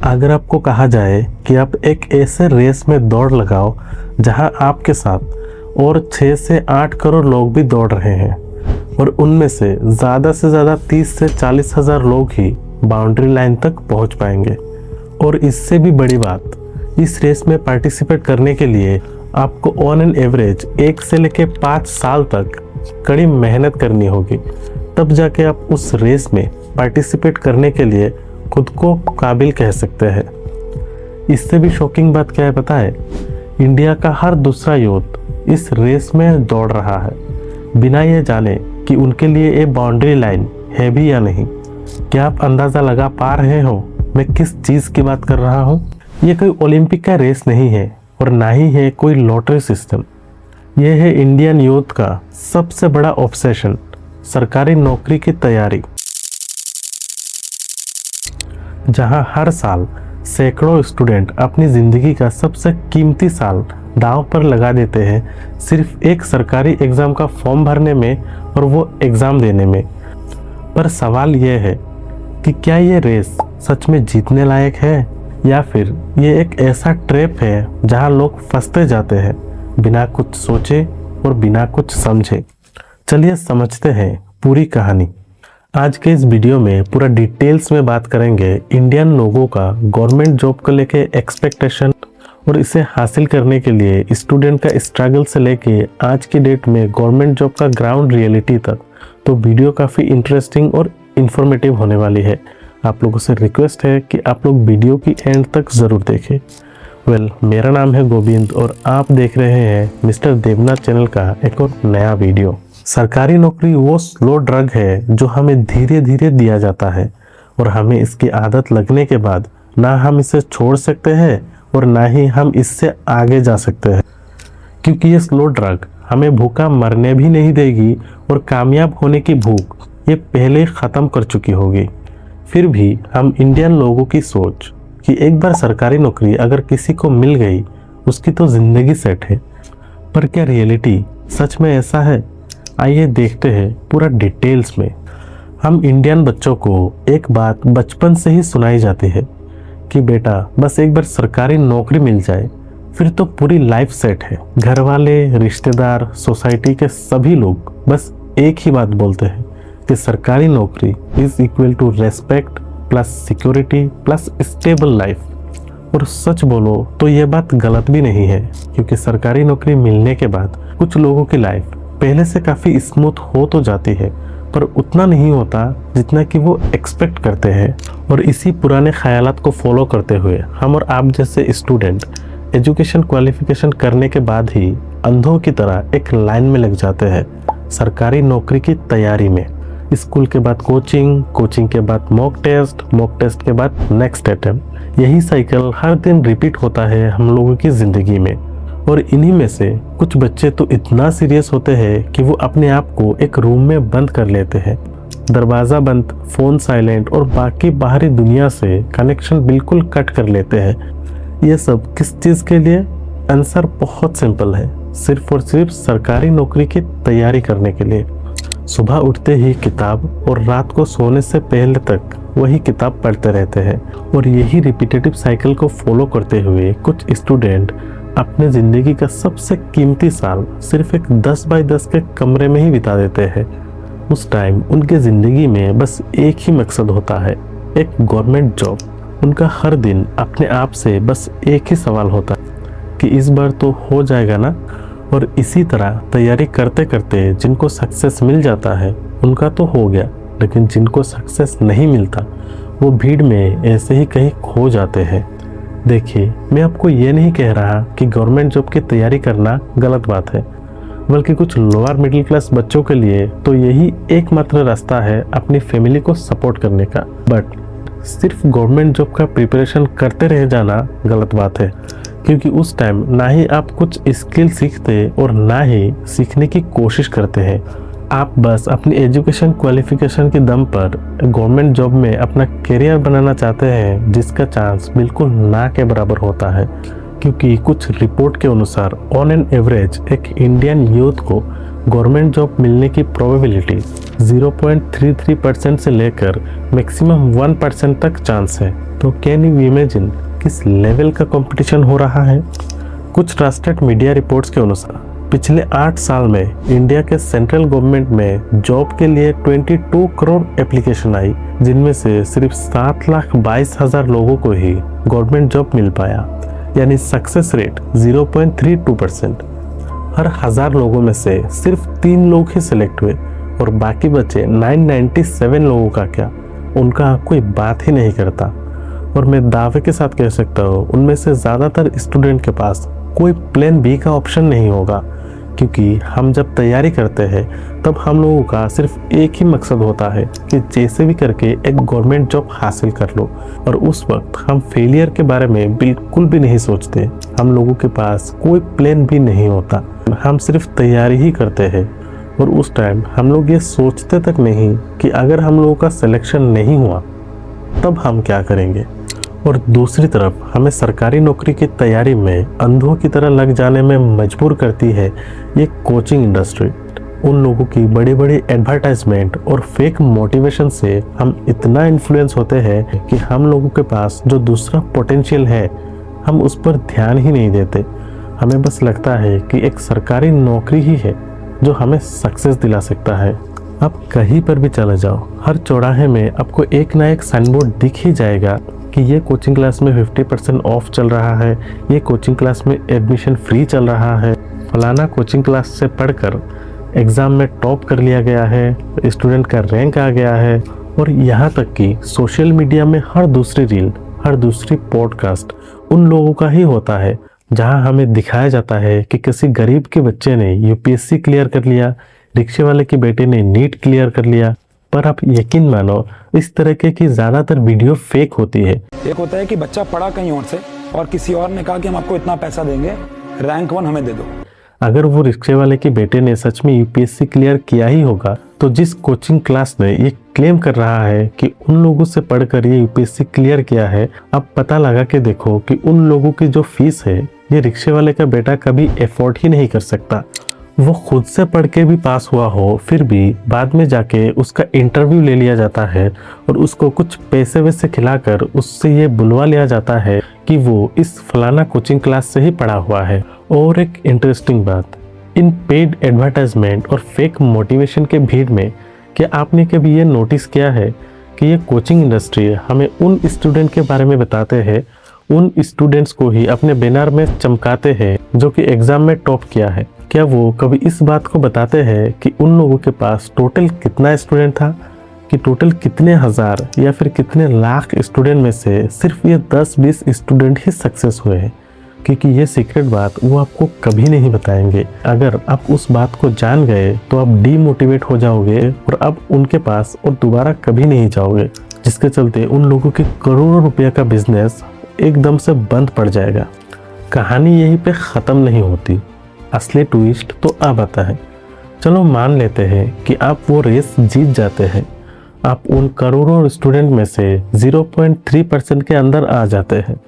अगर आपको कहा जाए कि आप एक ऐसे रेस में दौड़ लगाओ जहां आपके साथ और 6 से 8 करोड़ लोग भी दौड़ रहे हैं और उनमें से ज़्यादा 30 से 40 हज़ार लोग ही बाउंड्री लाइन तक पहुंच पाएंगे, और इससे भी बड़ी बात, इस रेस में पार्टिसिपेट करने के लिए आपको ऑन एन एवरेज 1 से लेकर 5 साल तक कड़ी मेहनत करनी होगी, तब जाके आप उस रेस में पार्टिसिपेट करने के लिए खुद को काबिल कह सकते हैं। इससे भी शॉकिंग बात क्या है पता है? इंडिया का हर दूसरा यूथ इस रेस में दौड़ रहा है बिना ये जाने कि उनके लिए ये बाउंड्री लाइन है भी या नहीं। क्या आप अंदाज़ा लगा पा रहे हो मैं किस चीज़ की बात कर रहा हूँ? ये कोई ओलंपिक का रेस नहीं है और ना ही है कोई लॉटरी सिस्टम। ये है इंडियन यूथ का सबसे बड़ा ऑब्सेशन, सरकारी नौकरी की तैयारी, जहां हर साल सैकड़ों स्टूडेंट अपनी ज़िंदगी का सबसे कीमती साल दांव पर लगा देते हैं सिर्फ एक सरकारी एग्ज़ाम का फॉर्म भरने में और वो एग्ज़ाम देने में। पर सवाल ये है कि क्या ये रेस सच में जीतने लायक है या फिर ये एक ऐसा ट्रैप है जहां लोग फंसते जाते हैं बिना कुछ सोचे और बिना कुछ समझे। चलिए समझते हैं पूरी कहानी। आज के इस वीडियो में पूरा डिटेल्स में बात करेंगे इंडियन लोगों का गवर्नमेंट जॉब को लेके एक्सपेक्टेशन और इसे हासिल करने के लिए स्टूडेंट का स्ट्रगल से लेके आज की डेट में गवर्नमेंट जॉब का ग्राउंड रियलिटी तक। तो वीडियो काफ़ी इंटरेस्टिंग और इन्फॉर्मेटिव होने वाली है। आप लोगों से रिक्वेस्ट है कि आप लोग वीडियो की एंड तक ज़रूर देखें। मेरा नाम है गोविंद और आप देख रहे हैं मिस्टर देवनाथ चैनल का एक और नया वीडियो। सरकारी नौकरी वो स्लो ड्रग है जो हमें धीरे धीरे दिया जाता है और हमें इसकी आदत लगने के बाद ना हम इसे छोड़ सकते हैं और ना ही हम इससे आगे जा सकते हैं, क्योंकि ये स्लो ड्रग हमें भूखा मरने भी नहीं देगी और कामयाब होने की भूख ये पहले ही ख़त्म कर चुकी होगी। फिर भी हम इंडियन लोगों की सोच कि एक बार सरकारी नौकरी अगर किसी को मिल गई उसकी तो ज़िंदगी सेट है। पर क्या रियलिटी सच में ऐसा है? आइए देखते हैं पूरा डिटेल्स में। हम इंडियन बच्चों को एक बात बचपन से ही सुनाई जाती है कि बेटा बस एक बार सरकारी नौकरी मिल जाए फिर तो पूरी लाइफ सेट है। घर वाले, रिश्तेदार, सोसाइटी के सभी लोग बस एक ही बात बोलते हैं कि सरकारी नौकरी is equal to respect plus security plus stable life. और सच बोलो तो ये बात गलत भी नहीं है, क्योंकि सरकारी नौकरी मिलने के बाद कुछ लोगों की लाइफ पहले से काफ़ी स्मूथ हो तो जाती है, पर उतना नहीं होता जितना कि वो एक्सपेक्ट करते हैं। और इसी पुराने ख्यालात को फॉलो करते हुए हम और आप जैसे स्टूडेंट एजुकेशन क्वालिफिकेशन करने के बाद ही अंधों की तरह एक लाइन में लग जाते हैं सरकारी नौकरी की तैयारी में। स्कूल के बाद कोचिंग, कोचिंग के बाद मॉक टेस्ट के बाद नेक्स्ट अटेम्प्ट। यही साइकिल हर दिन रिपीट होता है हम लोगों की ज़िंदगी में। और इन्हीं में से कुछ बच्चे तो इतना सीरियस होते हैं कि वो अपने आप को एक रूम में बंद कर लेते हैं, दरवाज़ा बंद, फ़ोन साइलेंट और बाकी बाहरी दुनिया से कनेक्शन बिल्कुल कट कर लेते हैं। ये सब किस चीज़ के लिए? आंसर बहुत सिंपल है, सिर्फ और सिर्फ सरकारी नौकरी की तैयारी करने के लिए। सुबह उठते ही किताब और रात को सोने से पहले तक वही किताब पढ़ते रहते हैं। और यही रिपीटेटिव साइकिल को फॉलो करते हुए कुछ स्टूडेंट अपने ज़िंदगी का सबसे कीमती साल सिर्फ एक 10 बाई 10 के कमरे में ही बिता देते हैं। उस टाइम उनके ज़िंदगी में बस एक ही मकसद होता है, एक गवर्नमेंट जॉब। उनका हर दिन अपने आप से बस एक ही सवाल होता है कि इस बार तो हो जाएगा ना। और इसी तरह तैयारी करते करते जिनको सक्सेस मिल जाता है उनका तो हो गया, लेकिन जिनको सक्सेस नहीं मिलता वो भीड़ में ऐसे ही कहीं खो जाते हैं। देखिए, मैं आपको ये नहीं कह रहा कि गवर्नमेंट जॉब की तैयारी करना गलत बात है, बल्कि कुछ लोअर मिडिल क्लास बच्चों के लिए तो यही एकमात्र रास्ता है अपनी फैमिली को सपोर्ट करने का। बट सिर्फ गवर्नमेंट जॉब का प्रिपरेशन करते रह जाना गलत बात है, क्योंकि उस टाइम ना ही आप कुछ स्किल सीखते और ना ही सीखने की कोशिश करते हैं। आप बस अपनी एजुकेशन क्वालिफिकेशन के दम पर गवर्नमेंट जॉब में अपना करियर बनाना चाहते हैं, जिसका चांस बिल्कुल ना के बराबर होता है। क्योंकि कुछ रिपोर्ट के अनुसार ऑन एन एवरेज एक इंडियन यूथ को गवर्नमेंट जॉब मिलने की प्रोबेबिलिटी 0.33% से लेकर मैक्सिमम 1% तक चांस है। तो कैन यू इमेजिन किस लेवल का कंपटीशन हो रहा है। कुछ ट्रस्टेड मीडिया रिपोर्ट्स के अनुसार पिछले 8 साल में इंडिया के सेंट्रल गवर्नमेंट में जॉब के लिए 22 करोड़ एप्लीकेशन आई, जिनमें से सिर्फ 7,22,000 लोगों को ही गवर्नमेंट जॉब मिल पाया, यानी सक्सेस रेट 0.32%। हर 1000 लोगों में से सिर्फ 3 लोग ही सिलेक्ट हुए और बाकी बचे 997 लोगों का क्या, उनका कोई बात ही नहीं करता। और मैं दावे के साथ कह सकता हूँ उनमें से ज़्यादातर स्टूडेंट के पास कोई प्लान बी का ऑप्शन नहीं होगा, क्योंकि हम जब तैयारी करते हैं तब हम लोगों का सिर्फ एक ही मकसद होता है कि जैसे भी करके एक गवर्नमेंट जॉब हासिल कर लो। और उस वक्त हम फेलियर के बारे में बिल्कुल भी नहीं सोचते, हम लोगों के पास कोई प्लान भी नहीं होता, हम सिर्फ तैयारी ही करते हैं। और उस टाइम हम लोग ये सोचते तक नहीं कि अगर हम लोगों का सिलेक्शन नहीं हुआ तब हम क्या करेंगे। और दूसरी तरफ हमें सरकारी नौकरी की तैयारी में अंधों की तरह लग जाने में मजबूर करती है ये कोचिंग इंडस्ट्री। उन लोगों की बड़ी बड़ी एडवर्टाइजमेंट और फेक मोटिवेशन से हम इतना इन्फ्लुएंस होते हैं कि हम लोगों के पास जो दूसरा पोटेंशियल है हम उस पर ध्यान ही नहीं देते। हमें बस लगता है कि एक सरकारी नौकरी ही है जो हमें सक्सेस दिला सकता है। आप कहीं पर भी चले जाओ, हर चौराहे में आपको एक ना एक साइन बोर्ड दिख ही जाएगा कि ये कोचिंग क्लास में 50% ऑफ चल रहा है, ये कोचिंग क्लास में एडमिशन फ्री चल रहा है, फलाना कोचिंग क्लास से पढ़कर एग्ज़ाम में टॉप कर लिया गया है, स्टूडेंट का रैंक आ गया है। और यहाँ तक कि सोशल मीडिया में हर दूसरी रील, हर दूसरी पॉडकास्ट उन लोगों का ही होता है जहाँ हमें दिखाया जाता है कि किसी गरीब के बच्चे ने यूपीएससी क्लियर कर लिया, रिक्शे वाले की बेटे ने नीट क्लियर कर लिया। पर आप यकीन मानो इस तरह की ज़्यादातर वीडियो फेक होती है। एक होता है कि बच्चा पढ़ा कहीं और से और किसी और ने कहा कि हम आपको इतना पैसा देंगे, रैंक 1 हमें दे दो। अगर वो रिक्शे वाले के बेटे ने सच में यूपीएससी क्लियर किया ही होगा तो जिस कोचिंग क्लास ने ये क्लेम कर रहा है कि उन लोगों से पढ़कर ये यूपीएससी क्लियर किया है, अब पता लगा के देखो कि उन लोगों की जो फीस है ये रिक्शे वाले का बेटा कभी अफोर्ड ही नहीं कर सकता। वो खुद से पढ़ के भी पास हुआ हो, फिर भी बाद में जाके उसका इंटरव्यू ले लिया जाता है और उसको कुछ पैसे वैसे खिलाकर उससे ये बुलवा लिया जाता है कि वो इस फलाना कोचिंग क्लास से ही पढ़ा हुआ है। और एक इंटरेस्टिंग बात, इन पेड एडवर्टाइजमेंट और फेक मोटिवेशन के भीड़ में क्या आपने कभी ये नोटिस किया है कि ये कोचिंग इंडस्ट्री हमें उन स्टूडेंट के बारे में बताते हैं, उन स्टूडेंट्स को ही अपने बैनर में चमकाते हैं जो कि एग्जाम में टॉप किया है। क्या वो कभी इस बात को बताते हैं कि उन लोगों के पास टोटल कितना स्टूडेंट था, कि टोटल कितने हज़ार या फिर कितने लाख स्टूडेंट में से सिर्फ ये 10-20 स्टूडेंट ही सक्सेस हुए हैं? क्योंकि ये सीक्रेट बात वो आपको कभी नहीं बताएंगे। अगर आप उस बात को जान गए तो आप डीमोटिवेट हो जाओगे और अब उनके पास और दोबारा कभी नहीं जाओगे, जिसके चलते उन लोगों के करोड़ों रुपये का बिजनेस एकदम से बंद पड़ जाएगा। कहानी यहीं पे ख़त्म नहीं होती, असली ट्विस्ट तो अब आता है। चलो मान लेते हैं कि आप वो रेस जीत जाते हैं, आप उन करोड़ों स्टूडेंट में से 0.3% के अंदर आ जाते हैं।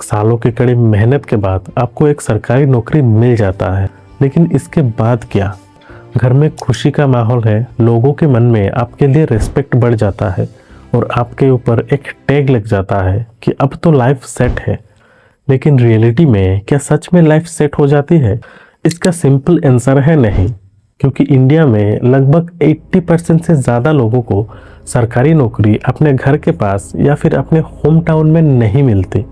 सालों की कड़ी मेहनत के बाद आपको एक सरकारी नौकरी मिल जाता है, लेकिन इसके बाद क्या? घर में खुशी का माहौल है, लोगों के मन में आपके लिए रिस्पेक्ट बढ़ जाता है और आपके ऊपर एक टैग लग जाता है कि अब तो लाइफ सेट है। लेकिन रियलिटी में क्या सच में लाइफ सेट हो जाती है? इसका सिंपल आंसर है नहीं, क्योंकि इंडिया में लगभग 80% से ज़्यादा लोगों को सरकारी नौकरी अपने घर के पास या फिर अपने होम टाउन में नहीं मिलती,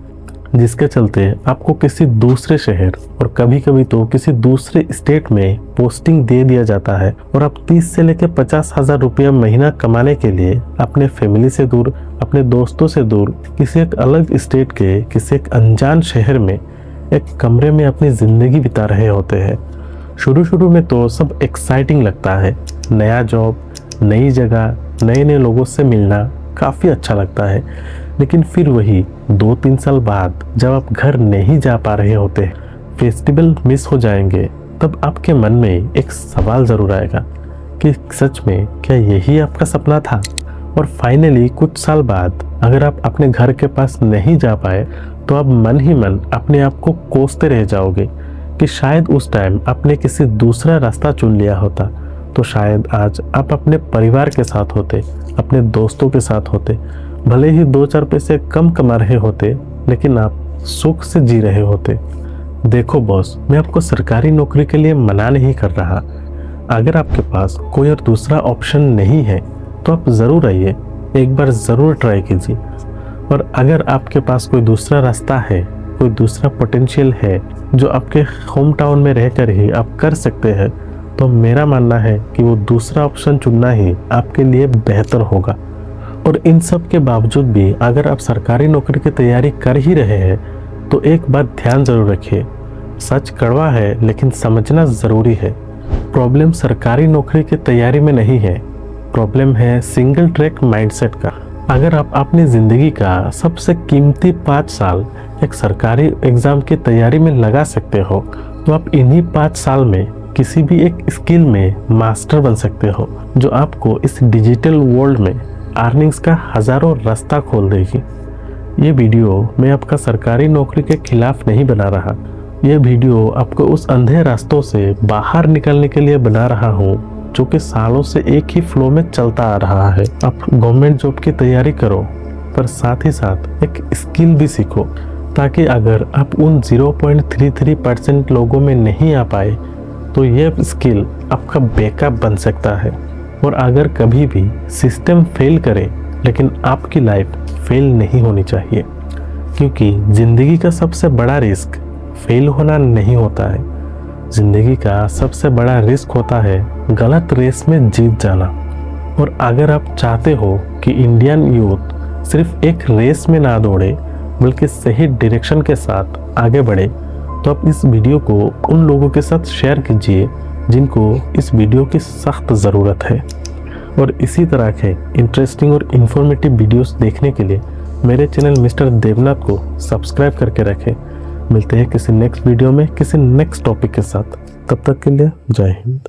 जिसके चलते आपको किसी दूसरे शहर और कभी कभी तो किसी दूसरे स्टेट में पोस्टिंग दे दिया जाता है और आप 30 से लेकर 50,000 रुपया महीना कमाने के लिए अपने फैमिली से दूर, अपने दोस्तों से दूर, किसी एक अलग स्टेट के किसी एक अनजान शहर में एक कमरे में अपनी ज़िंदगी बिता रहे होते हैं। शुरू में तो सब एक्साइटिंग लगता है, नया जॉब, नई जगह, नए नए लोगों से मिलना काफ़ी अच्छा लगता है। लेकिन फिर वही 2-3 साल बाद जब आप घर नहीं जा पा रहे होते, फेस्टिवल मिस हो जाएंगे, तब आपके मन में एक सवाल ज़रूर आएगा कि सच में क्या यही आपका सपना था? और फाइनली कुछ साल बाद अगर आप अपने घर के पास नहीं जा पाए तो आप मन ही मन अपने आप को कोसते रह जाओगे कि शायद उस टाइम आपने किसी दूसरा रास्ता चुन लिया होता तो शायद आज आप अपने परिवार के साथ होते, अपने दोस्तों के साथ होते, भले ही 2-4 पैसे कम कमा रहे होते लेकिन आप सुख से जी रहे होते। देखो बॉस, मैं आपको सरकारी नौकरी के लिए मना नहीं कर रहा। अगर आपके पास कोई और दूसरा ऑप्शन नहीं है तो आप ज़रूर आइए, एक बार ज़रूर ट्राई कीजिए। और अगर आपके पास कोई दूसरा रास्ता है, कोई दूसरा पोटेंशियल है जो आपके होम टाउन में रहकर ही आप कर सकते हैं, तो मेरा मानना है कि वो दूसरा ऑप्शन चुनना ही आपके लिए बेहतर होगा। और इन सब के बावजूद भी अगर आप सरकारी नौकरी की तैयारी कर ही रहे हैं तो एक बात ध्यान जरूर रखिए, सच कड़वा है लेकिन समझना ज़रूरी है। प्रॉब्लम सरकारी नौकरी की तैयारी में नहीं है, प्रॉब्लम है सिंगल ट्रैक माइंडसेट का। अगर आप अपनी ज़िंदगी का सबसे कीमती 5 साल एक सरकारी एग्ज़ाम की तैयारी में लगा सकते हो तो आप इन्हीं 5 साल में किसी भी एक स्किल में मास्टर बन सकते हो जो आपको इस डिजिटल वर्ल्ड में अर्निंग्स का हज़ारों रास्ता खोल देगी। ये वीडियो मैं आपका सरकारी नौकरी के खिलाफ नहीं बना रहा, ये वीडियो आपको उस अंधे रास्तों से बाहर निकलने के लिए बना रहा हूँ जो कि सालों से एक ही फ्लो में चलता आ रहा है। आप गवर्नमेंट जॉब की तैयारी करो पर साथ ही साथ एक स्किल भी सीखो, ताकि अगर आप उन 0.33% लोगों में नहीं आ पाए तो ये स्किल आपका बैकअप बन सकता है। और अगर कभी भी सिस्टम फेल करे लेकिन आपकी लाइफ फेल नहीं होनी चाहिए, क्योंकि ज़िंदगी का सबसे बड़ा रिस्क फेल होना नहीं होता है। ज़िंदगी का सबसे बड़ा रिस्क होता है गलत रेस में जीत जाना। और अगर आप चाहते हो कि इंडियन यूथ सिर्फ एक रेस में ना दौड़े बल्कि सही डायरेक्शन के साथ आगे बढ़े, तो आप इस वीडियो को उन लोगों के साथ शेयर कीजिए जिनको इस वीडियो की सख्त ज़रूरत है। और इसी तरह के इंटरेस्टिंग और इन्फॉर्मेटिव वीडियोस देखने के लिए मेरे चैनल मिस्टर देवनाथ को सब्सक्राइब करके रखें। मिलते हैं किसी नेक्स्ट वीडियो में किसी नेक्स्ट टॉपिक के साथ, तब तक के लिए जय हिंद।